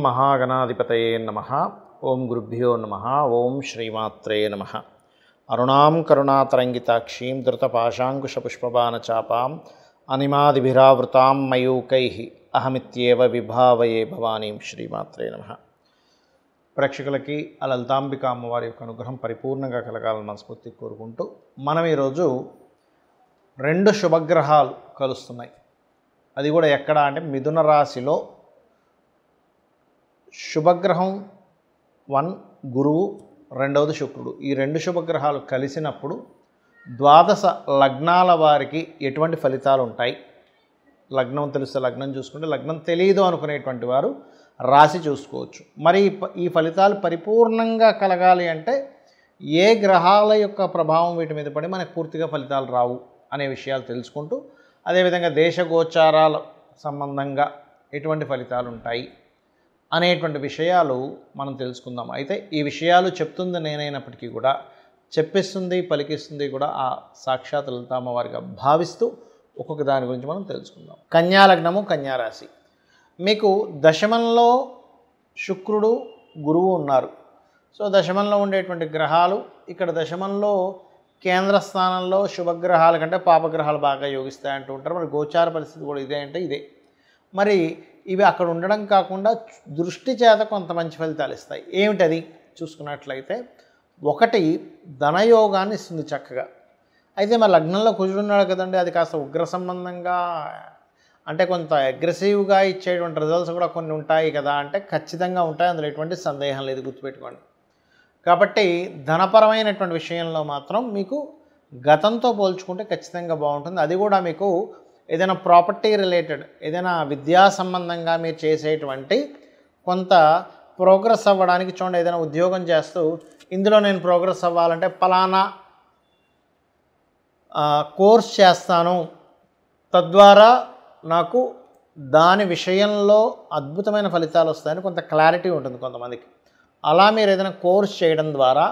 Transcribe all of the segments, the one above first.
మహాగణాధిపతయే నమః. ఓం గురుభ్యో నమః. ఓం శ్రీమాత్రే నమః. అరుణాం కరుణాతరంగితాక్షీం ధృతపాశాంకుశపుష్పబాణచాపాం అనిమాదిభిరావృతాం మయూకైః అహమిత్యేవ విభావయే భవానీం. శ్రీమాత్రే నమః. ప్రేక్షకులకి ఆ లలితాంబిక అమ్మవారి యొక్క అనుగ్రహం పరిపూర్ణంగా కలగాలని మనస్ఫూర్తి కోరుకుంటూ మనం ఈరోజు 2 శుభగ్రహాలు కలుస్తున్నాయి. అది కూడా ఎక్కడ అంటే మిథున రాశిలో శుభగ్రహం 1 గురువు, రెండవది శుక్రుడు. ఈ 2 శుభగ్రహాలు కలిసినప్పుడు ద్వాదశ లగ్నాల వారికి ఎటువంటి ఫలితాలు ఉంటాయి? లగ్నం తెలిస్తే లగ్నం చూసుకుంటే, లగ్నం తెలియదు అనుకునేటువంటి వారు రాశి చూసుకోవచ్చు. మరి ఈ ఫలితాలు పరిపూర్ణంగా కలగాలి అంటే ఏ గ్రహాల యొక్క ప్రభావం వీటి మీద పడి మనకు పూర్తిగా ఫలితాలు రావు అనే విషయాలు తెలుసుకుంటూ, అదేవిధంగా దేశగోచారాల సంబంధంగా ఎటువంటి ఫలితాలు ఉంటాయి అనేటువంటి విషయాలు మనం తెలుసుకుందాం. అయితే ఈ విషయాలు చెప్తుంది నేనైనప్పటికీ కూడా చెప్పిస్తుంది పలికిస్తుంది కూడా ఆ సాక్షాత్ లలితామ్మవారిగా భావిస్తూ ఒక్కొక్క దాని గురించి మనం తెలుసుకుందాం. కన్యా లగ్నము, కన్యారాశి. మీకు దశమంలో శుక్రుడు, గురువు ఉన్నారు. సో దశమంలో ఉండేటువంటి గ్రహాలు ఇక్కడ దశమంలో కేంద్ర స్థానంలో శుభగ్రహాల కంటే పాపగ్రహాలు బాగా యోగిస్తాయి అంటూ ఉంటారు. మరి గోచార పరిస్థితి కూడా ఇదే అంటే ఇదే. మరి ఇవి అక్కడ ఉండడం కాకుండా దృష్టి చేత కొంత మంచి ఫలితాలు ఇస్తాయి. ఏమిటది చూసుకున్నట్లయితే, ఒకటి ధనయోగాన్ని ఇస్తుంది చక్కగా. అయితే మరి లగ్నంలో కుజుడున్నాడు కదండి, అది కాస్త ఉగ్ర సంబంధంగా అంటే కొంత అగ్రెసివ్గా ఇచ్చేటువంటి రిజల్ట్స్ కూడా కొన్ని ఉంటాయి కదా అంటే ఖచ్చితంగా ఉంటాయి, అందులో ఎటువంటి సందేహం లేదు, గుర్తుపెట్టుకోండి. కాబట్టి ధనపరమైనటువంటి విషయంలో మాత్రం మీకు గతంతో పోల్చుకుంటే ఖచ్చితంగా బాగుంటుంది. అది కూడా మీకు ఏదైనా ప్రాపర్టీ రిలేటెడ్, ఏదైనా విద్యా సంబంధంగా మీరు చేసేటువంటి కొంత ప్రోగ్రెస్ అవ్వడానికి చూడండి. ఏదైనా ఉద్యోగం చేస్తూ ఇందులో నేను ప్రోగ్రెస్ అవ్వాలంటే పలానా కోర్స్ చేస్తాను, తద్వారా నాకు దాని విషయంలో అద్భుతమైన ఫలితాలు వస్తాయని కొంత క్లారిటీ ఉంటుంది కొంతమందికి. అలా మీరు ఏదైనా కోర్స్ చేయడం ద్వారా,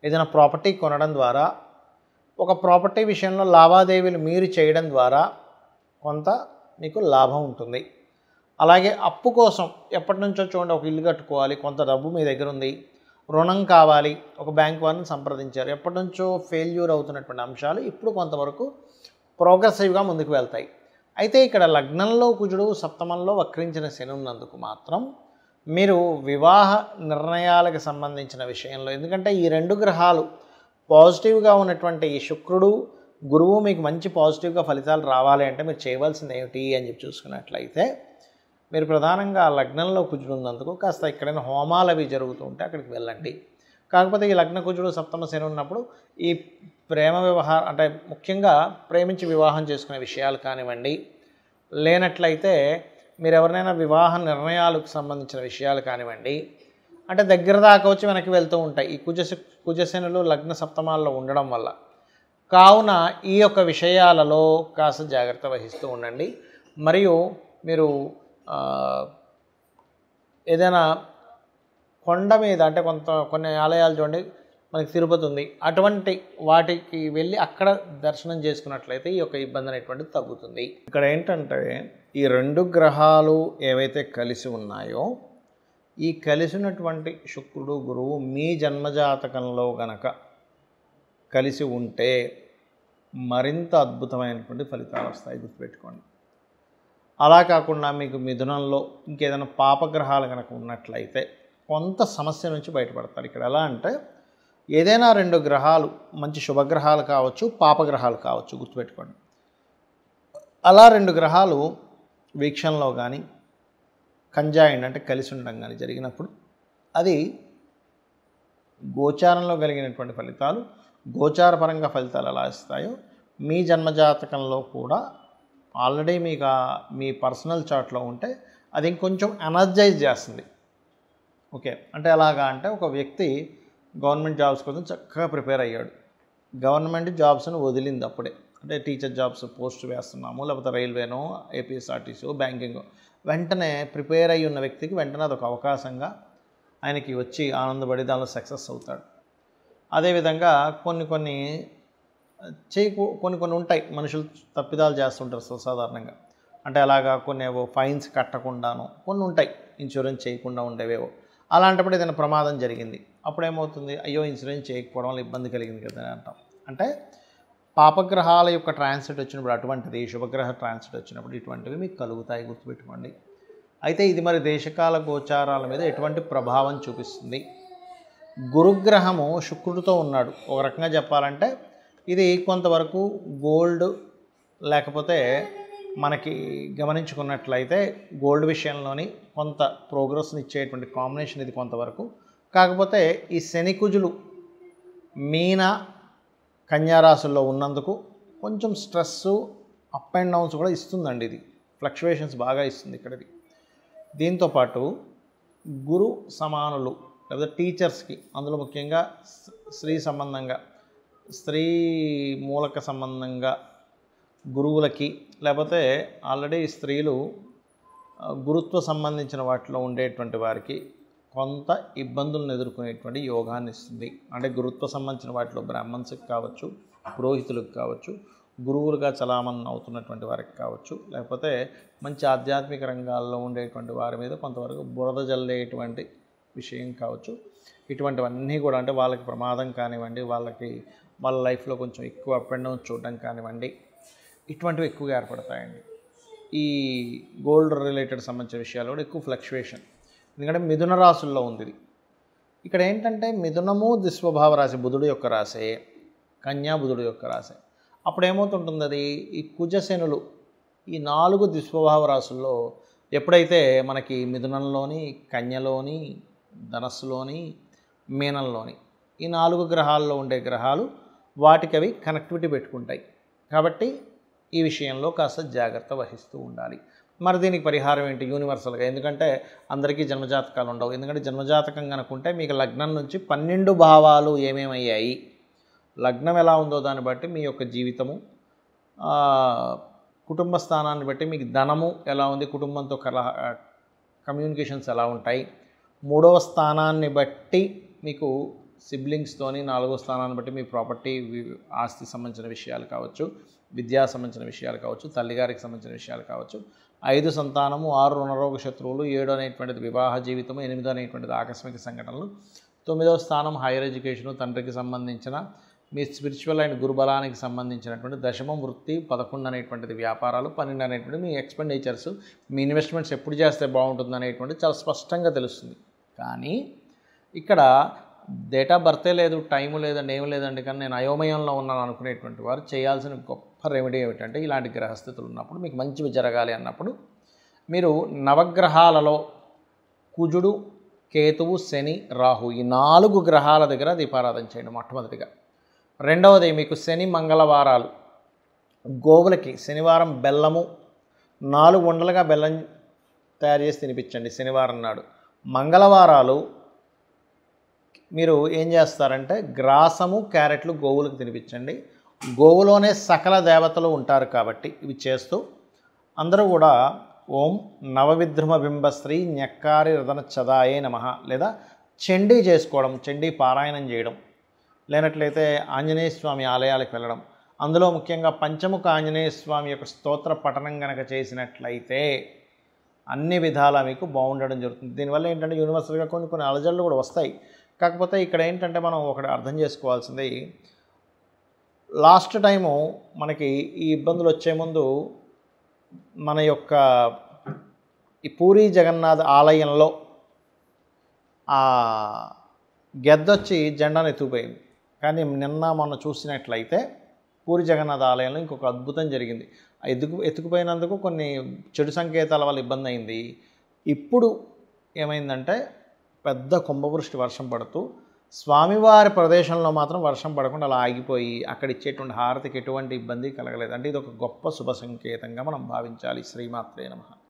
ఏదైనా ప్రాపర్టీ కొనడం ద్వారా, ఒక ప్రాపర్టీ విషయంలో లావాదేవీలు మీరు చేయడం ద్వారా కొంత మీకు లాభం ఉంటుంది. అలాగే అప్పు కోసం ఎప్పటి నుంచో చూడండి, ఒక ఇల్లు కట్టుకోవాలి, కొంత డబ్బు మీ దగ్గర ఉంది, రుణం కావాలి, ఒక బ్యాంక్ వారిని సంప్రదించారు, ఎప్పటి నుంచో ఫెయిల్యూర్ అవుతున్నటువంటి అంశాలు ఇప్పుడు కొంతవరకు ప్రోగ్రెసివ్గా ముందుకు వెళ్తాయి. అయితే ఇక్కడ లగ్నంలో కుజుడు, సప్తమంలో వక్రించిన శని ఉన్నందుకు మాత్రం మీరు వివాహ నిర్ణయాలకు సంబంధించిన విషయంలో, ఎందుకంటే ఈ 2 గ్రహాలు పాజిటివ్గా ఉన్నటువంటి ఈ శుక్రుడు, గురువు మీకు మంచి పాజిటివ్గా ఫలితాలు రావాలి అంటే మీరు చేయవలసింది ఏమిటి అని చెప్పి చూసుకున్నట్లయితే, మీరు ప్రధానంగా లగ్నంలో కుజుడు ఉన్నందుకు కాస్త ఎక్కడైనా హోమాలు అవి జరుగుతూ ఉంటే అక్కడికి వెళ్ళండి. కాకపోతే ఈ లగ్న కుజుడు సప్తమ శని ఉన్నప్పుడు ఈ ప్రేమ వ్యవహారం అంటే ముఖ్యంగా ప్రేమించి వివాహం చేసుకునే విషయాలు కానివ్వండి, లేనట్లయితే మీరు ఎవరినైనా వివాహ నిర్ణయాలకు సంబంధించిన విషయాలు కానివ్వండి, అంటే దగ్గర దాకా వచ్చి వెనక్కి వెళ్తూ ఉంటాయి ఈ కుజశనులు లగ్న సప్తమాల్లో ఉండడం వల్ల. కావున ఈ యొక్క విషయాలలో కాస్త జాగ్రత్త వహిస్తూ ఉండండి. మరియు మీరు ఏదైనా కొండ మీద అంటే కొన్ని ఆలయాలు చూడండి, మనకి తిరుపతి ఉంది, అటువంటి వాటికి వెళ్ళి అక్కడ దర్శనం చేసుకున్నట్లయితే ఈ యొక్క ఇబ్బంది అనేటువంటిది తగ్గుతుంది. ఇక్కడ ఏంటంటే ఈ 2 గ్రహాలు ఏవైతే కలిసి ఉన్నాయో, ఈ కలిసినటువంటి శుక్రుడు, గురువు మీ జన్మజాతకంలో గనక కలిసి ఉంటే మరింత అద్భుతమైనటువంటి ఫలితాలు వస్తాయి, గుర్తుపెట్టుకోండి. అలా కాకుండా మీకు మిథునంలో ఇంకేదైనా పాపగ్రహాలు కనుక ఉన్నట్లయితే కొంత సమస్య నుంచి బయటపడతారు. ఇక్కడ ఎలా అంటే ఏదైనా 2 గ్రహాలు మంచి శుభగ్రహాలు కావచ్చు, పాపగ్రహాలు కావచ్చు, గుర్తుపెట్టుకోండి. అలా 2 గ్రహాలు వీక్షణలో కానీ కంజాయిండ్ అంటే కలిసి ఉండడం కానీ జరిగినప్పుడు అది గోచారంలో కలిగినటువంటి ఫలితాలు, గోచారపరంగా ఫలితాలు ఎలా ఇస్తాయో మీ జన్మజాతకంలో కూడా ఆల్రెడీ మీకు మీ పర్సనల్ చార్ట్లో ఉంటే అది ఇంకొంచెం ఎనర్జైజ్ చేస్తుంది. ఓకే, అంటే ఎలాగా అంటే ఒక వ్యక్తి గవర్నమెంట్ జాబ్స్ కోసం చక్కగా ప్రిపేర్ అయ్యాడు, గవర్నమెంట్ జాబ్స్ను వదిలింది అప్పుడే, అంటే టీచర్ జాబ్స్ పోస్ట్ వేస్తున్నాము, లేకపోతే రైల్వేనో, ఏపీఎస్ఆర్టీసీ, బ్యాంకింగ్, వెంటనే ప్రిపేర్ అయ్యి ఉన్న వ్యక్తికి వెంటనే అదొక అవకాశంగా ఆయనకి వచ్చి ఆనందపడి దానిలో సక్సెస్ అవుతాడు. అదేవిధంగా కొన్ని ఉంటాయి, మనుషులు తప్పిదాలు చేస్తుంటారు సాధారణంగా. అంటే అలాగా కొన్ని ఫైన్స్ కట్టకుండాను కొన్ని ఉంటాయి. ఇన్సూరెన్స్ చేయకుండా ఉండేవేవో. అలాంటప్పుడు ఏదైనా ప్రమాదం జరిగింది, అప్పుడు ఏమవుతుంది, అయ్యో ఇన్సూరెన్స్ చేయకపోవడం వల్ల ఇబ్బంది కలిగింది కదా అని అంటాం. అంటే పాపగ్రహాల యొక్క ట్రాన్సిట్ వచ్చినప్పుడు అటువంటిది, శుభగ్రహ ట్రాన్సిట్ వచ్చినప్పుడు ఇటువంటివి మీకు కలుగుతాయి, గుర్తుపెట్టుకోండి. అయితే ఇది మరి దేశకాల గోచారాల మీద ఎటువంటి ప్రభావం చూపిస్తుంది? గురుగ్రహము శుక్రుడితో ఉన్నాడు. ఒక రకంగా చెప్పాలంటే ఇది కొంతవరకు గోల్డ్, లేకపోతే మనకి గమనించుకున్నట్లయితే గోల్డ్ విషయంలోని కొంత ప్రోగ్రెస్ని ఇచ్చేటువంటి కాంబినేషన్ ఇది కొంతవరకు. కాకపోతే ఈ శనికుజులు మీన కన్యా రాశుల్లో ఉన్నందుకు కొంచెం స్ట్రెస్సు, అప్ అండ్ డౌన్స్ కూడా ఇస్తుందండి. ఇది ఫ్లక్చువేషన్స్ బాగా ఇస్తుంది ఇక్కడది. దీంతోపాటు గురు సమానులు లేదా టీచర్స్కి, అందులో ముఖ్యంగా స్త్రీ సంబంధంగా, స్త్రీ మూలక సంబంధంగా గురువులకి, లేకపోతే ఆల్రెడీ స్త్రీలు గురుత్వ సంబంధించిన వాటిలో ఉండేటువంటి వారికి కొంత ఇబ్బందులను ఎదుర్కొనేటువంటి యోగాన్ని ఇస్తుంది. అంటే గురుత్వ సంబంధించిన వాటిలో బ్రాహ్మణ్స్కి కావచ్చు, పురోహితులకు కావచ్చు, గురువులుగా చలామణి అవుతున్నటువంటి వారికి కావచ్చు, లేకపోతే మంచి ఆధ్యాత్మిక రంగాల్లో ఉండేటువంటి వారి మీద కొంతవరకు బురద జల్లేటువంటి విషయం కావచ్చు. ఇటువంటివన్నీ కూడా అంటే వాళ్ళకి ప్రమాదం కానివ్వండి, వాళ్ళ లైఫ్లో కొంచెం ఎక్కువ అప్ అండ్ డౌన్ చూడడం కానివ్వండి, ఇటువంటివి ఎక్కువగా ఏర్పడతాయండి. ఈ గోల్డ్ రిలేటెడ్ సంబంధించిన విషయాలు కూడా ఎక్కువ ఫ్లక్చువేషన్. ఎందుకంటే మిథున రాశుల్లో ఉంది ఇది. ఇక్కడ ఏంటంటే మిథునము దిస్వభావ రాశి, బుధుడు యొక్క రాశే, కన్యా బుధుడు యొక్క రాశే. అప్పుడు ఏమవుతుంటుంది, అది ఈ కుజశనులు ఈ 4 దిస్వభావ రాశుల్లో ఎప్పుడైతే మనకి మిథునంలోని, కన్యలోని, ధనస్సులోని, మీనంలోని ఈ 4 గ్రహాల్లో ఉండే గ్రహాలు వాటికి అవి కనెక్టివిటీ పెట్టుకుంటాయి. కాబట్టి ఈ విషయంలో కాస్త జాగ్రత్త వహిస్తూ ఉండాలి. మరి దీనికి పరిహారం ఏంటి యూనివర్సల్గా? ఎందుకంటే అందరికీ జన్మజాతకాలు ఉండవు. ఎందుకంటే జన్మజాతకం కనుకుంటే మీకు లగ్నం నుంచి 12 భావాలు ఏమేమయ్యాయి, లగ్నం ఎలా ఉందో దాన్ని బట్టి మీ యొక్క జీవితము, కుటుంబ స్థానాన్ని బట్టి మీకు ధనము ఎలా ఉంది, కుటుంబంతో కమ్యూనికేషన్స్ ఎలా ఉంటాయి, 3వ స్థానాన్ని బట్టి మీకు సిబ్లింగ్స్తోని, 4వ స్థానాన్ని బట్టి మీ ప్రాపర్టీ, ఆస్తి సంబంధించిన విషయాలు కావచ్చు, విద్యా సంబంధించిన విషయాలు కావచ్చు, తల్లిగారికి సంబంధించిన విషయాలు కావచ్చు, 5 సంతానము, 6 రుణరోగ శత్రువులు, 7 అనేటువంటిది వివాహ జీవితము, 8 అనేటువంటిది ఆకస్మిక సంఘటనలు, 9వ స్థానం హైయర్ ఎడ్యుకేషను, తండ్రికి సంబంధించిన మీ స్పిరిచువల్ అండ్ గురుబలానికి సంబంధించినటువంటి దశమం వృత్తి, 11 అనేటువంటిది వ్యాపారాలు, 12 అనేటువంటిది మీ ఎక్స్పెండిచర్స్, మీ ఇన్వెస్ట్మెంట్స్ ఎప్పుడు చేస్తే బాగుంటుంది అనేటువంటిది చాలా స్పష్టంగా తెలుస్తుంది. కానీ ఇక్కడ డేట్ ఆఫ్ బర్తే లేదు, టైము లేదండి, ఏమి లేదండి, కానీ నేను అయోమయంలో ఉన్నాను అనుకునేటువంటి వారు చేయాల్సిన గొప్ప రెమెడీ ఏమిటంటే, ఇలాంటి గ్రహస్థితులు ఉన్నప్పుడు మీకు మంచివి జరగాలి అన్నప్పుడు మీరు నవగ్రహాలలో కుజుడు, కేతువు, శని, రాహు ఈ 4 గ్రహాల దగ్గర దీపారాధన చేయండి మొట్టమొదటిగా. రెండవది మీకు శని మంగళవారాలు గోవులకి శనివారం బెల్లము 4 ఉండలుగా బెల్లం తయారు చేసి తినిపించండి శనివారం నాడు. మంగళవారాలు మీరు ఏం చేస్తారంటే గ్రాసము, క్యారెట్లు గోవులకు తినిపించండి. గోవులోనే సకల దేవతలు ఉంటారు కాబట్టి ఇవి చేస్తూ అందరూ కూడా ఓం నవవిద్రుమ బింబశ్రీ న్యక్కారి రదన చదాయే నమః లేదా చండీ చేసుకోవడం, చండీ పారాయణం చేయడం, లేనట్లయితే ఆంజనేయ స్వామి ఆలయాలకు వెళ్ళడం, అందులో ముఖ్యంగా పంచముఖ ఆంజనేయ స్వామి యొక్క స్తోత్ర పఠనం కనుక చేసినట్లయితే అన్ని విధాలా మీకు బాగుండడం జరుగుతుంది. దీనివల్ల ఏంటంటే యూనివర్సల్గా కొన్ని అలజడులు కూడా వస్తాయి. కాకపోతే ఇక్కడ ఏంటంటే మనం ఒకటి అర్థం చేసుకోవాల్సింది, లాస్ట్ టైము మనకి ఈ ఇబ్బందులు వచ్చే ముందు మన యొక్క ఈ పూరీ జగన్నాథ్ ఆలయంలో ఆ గెద్దొచ్చి జెండాను ఎత్తుకుపోయింది. కానీ నిన్న మొన్న చూసినట్లయితే పూరీ జగన్నాథ్ ఆలయంలో ఇంకొక అద్భుతం జరిగింది. ఎత్తుకుపోయినందుకు కొన్ని చెడు సంకేతాల వల్ల ఇబ్బంది అయింది. ఇప్పుడు ఏమైందంటే పెద్ద కుంభవృష్టి వర్షం పడుతూ స్వామివారి ప్రదేశంలో మాత్రం వర్షం పడకుండా అలా ఆగిపోయి అక్కడ ఇచ్చేటువంటి హారతికి ఎటువంటి ఇబ్బంది కలగలేదు. అంటే ఇది ఒక గొప్ప శుభ సంకేతంగా మనం భావించాలి. శ్రీమాత్రే నమః.